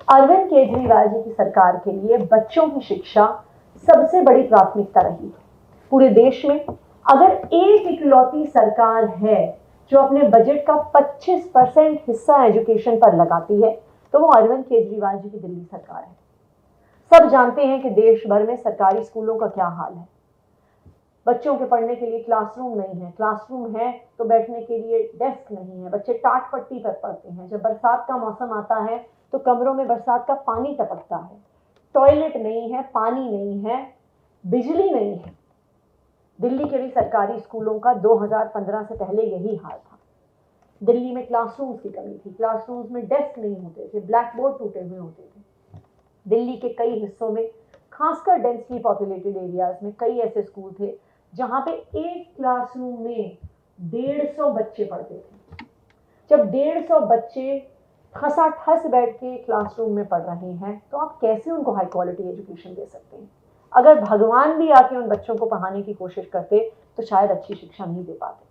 अरविंद केजरीवाल जी की सरकार के लिए बच्चों की शिक्षा सबसे बड़ी प्राथमिकता रही है। पूरे देश में अगर एक इकलौती सरकार है जो अपने बजट का 25% हिस्सा एजुकेशन पर लगाती है तो वो अरविंद केजरीवाल जी की दिल्ली सरकार है। सब जानते हैं कि देश भर में सरकारी स्कूलों का क्या हाल है। बच्चों के पढ़ने के लिए क्लासरूम नहीं है, क्लासरूम है तो बैठने के लिए डेस्क नहीं है, बच्चे टाट पट्टी पर पढ़ते हैं। जब बरसात का मौसम आता है तो कमरों में बरसात का पानी टपकता है, टॉयलेट नहीं है, पानी नहीं है, बिजली नहीं है। दिल्ली के भी सरकारी स्कूलों का 2015 से पहले यही हाल था। दिल्ली में क्लासरूम्स की कमी थी, क्लासरूम्स में डेस्क नहीं होते थे, ब्लैक बोर्ड टूटे हुए होते थे। दिल्ली के कई हिस्सों में, खासकर डेंसली पॉपुलेटेड एरियाज में, कई ऐसे स्कूल थे जहां पे एक क्लासरूम में 150 बच्चे पढ़ते थे। जब 150 बच्चे खसाठस बैठ के क्लासरूम में पढ़ रहे हैं तो आप कैसे उनको हाई क्वालिटी एजुकेशन दे सकते हैं? अगर भगवान भी आके उन बच्चों को पढ़ाने की कोशिश करते तो शायद अच्छी शिक्षा नहीं दे पाते।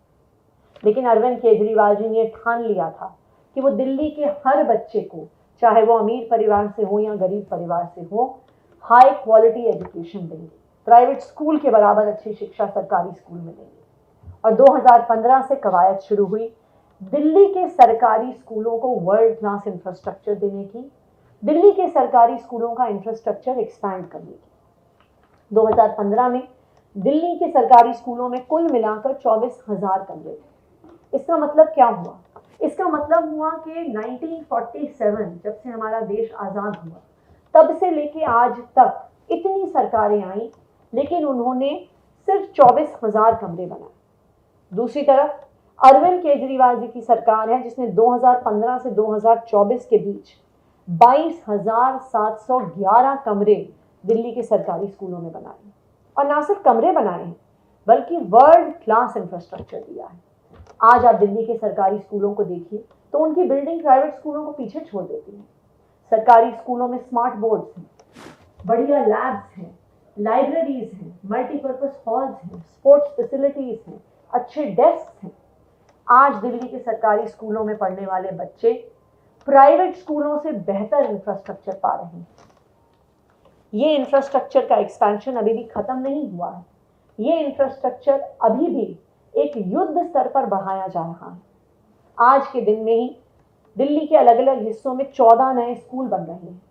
लेकिन अरविंद केजरीवाल जी ने ठान लिया था कि वो दिल्ली के हर बच्चे को, चाहे वो अमीर परिवार से हो या गरीब परिवार से हो, हाई क्वालिटी एजुकेशन देंगे। प्राइवेट स्कूल के बराबर अच्छी शिक्षा सरकारी स्कूल में देंगे। और 2015 से कवायद शुरू हुई दिल्ली के सरकारी स्कूलों को वर्ल्ड क्लास इंफ्रास्ट्रक्चर देने की, दिल्ली के सरकारी स्कूलों का इंफ्रास्ट्रक्चर एक्सपैंड करने की। 2015 में दिल्ली के सरकारी स्कूलों में कुल मिलाकर 24,000 कमरे थे। इसका मतलब क्या हुआ? इसका मतलब हुआ कि 1947 जब से हमारा देश आजाद हुआ तब से लेके आज तक इतनी सरकारें आई, लेकिन उन्होंने सिर्फ 24,000 कमरे बनाए। दूसरी तरफ अरविंद केजरीवाल जी की सरकार है जिसने 2015 से 2024 के बीच 22,711 कमरे दिल्ली के सरकारी स्कूलों में बनाए। और ना सिर्फ कमरे बनाए हैं बल्कि वर्ल्ड क्लास इंफ्रास्ट्रक्चर दिया है। आज आप दिल्ली के सरकारी स्कूलों को देखिए तो उनकी बिल्डिंग प्राइवेट स्कूलों को पीछे छोड़ देती है। सरकारी स्कूलों में स्मार्ट बोर्ड्स हैं, बढ़िया लैब्स हैं, लाइब्रेरीज हैं, मल्टीपर्पज हॉल्स हैं, स्पोर्ट्स फैसिलिटीज हैं, अच्छे डेस्क हैं। आज दिल्ली के सरकारी स्कूलों में पढ़ने वाले बच्चे प्राइवेट स्कूलों से बेहतर इंफ्रास्ट्रक्चर पा रहे हैं। ये इंफ्रास्ट्रक्चर का एक्सपेंशन अभी भी खत्म नहीं हुआ है। ये इंफ्रास्ट्रक्चर अभी भी एक युद्ध स्तर पर बढ़ाया जा रहा है। आज के दिन में ही दिल्ली के अलग अलग हिस्सों में 14 नए स्कूल बन रहे हैं।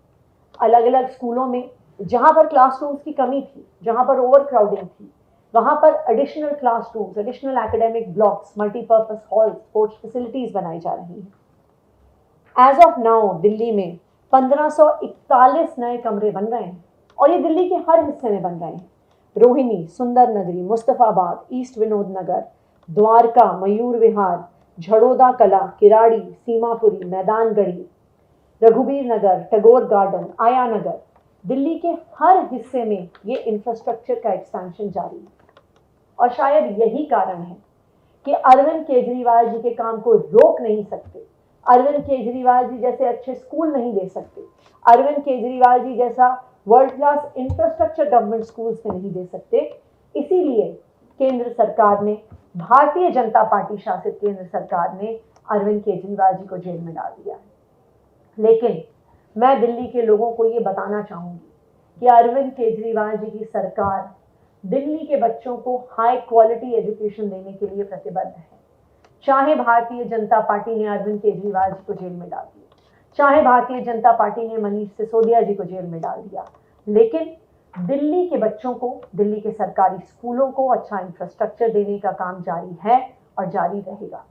अलग अलग स्कूलों में जहां पर क्लासरूम्स की कमी थी, जहां पर ओवर क्राउडिंग थी, वहां पर additional classrooms, additional academic blocks, multipurpose hall, sports facilities बनाई जा रही हैं। एज ऑफ नाउ दिल्ली में 1541 नए कमरे बन रहे हैं और ये दिल्ली के हर हिस्से में बन रहे हैं। रोहिणी, सुंदर नगरी, मुस्तफाबाद, ईस्ट विनोद नगर, द्वारका, मयूर विहार, झड़ोदा कला, किराड़ी, सीमापुरी, मैदानगढ़ी, रघुबीर नगर, टैगोर गार्डन, आया नगर, दिल्ली के हर हिस्से में ये इंफ्रास्ट्रक्चर का एक्सपेंशन जारी है। और शायद यही कारण है कि अरविंद केजरीवाल जी के काम को रोक नहीं सकते, अरविंद केजरीवाल जी जैसे अच्छे स्कूल नहीं दे सकते, अरविंद केजरीवाल जी जैसा world class infrastructure government schools में नहीं दे सकते। इसीलिए केंद्र सरकार ने, भारतीय जनता पार्टी शासित केंद्र सरकार ने अरविंद केजरीवाल जी को जेल में डाल दिया है। लेकिन मैं दिल्ली के लोगों को ये बताना चाहूंगी कि अरविंद केजरीवाल जी की सरकार दिल्ली के बच्चों को हाई क्वालिटी एजुकेशन देने के लिए प्रतिबद्ध है। चाहे भारतीय जनता पार्टी ने अरविंद केजरीवाल जी को जेल में डाल दिया, चाहे भारतीय जनता पार्टी ने मनीष सिसोदिया जी को जेल में डाल दिया, लेकिन दिल्ली के बच्चों को, दिल्ली के सरकारी स्कूलों को अच्छा इंफ्रास्ट्रक्चर देने का काम जारी है और जारी रहेगा।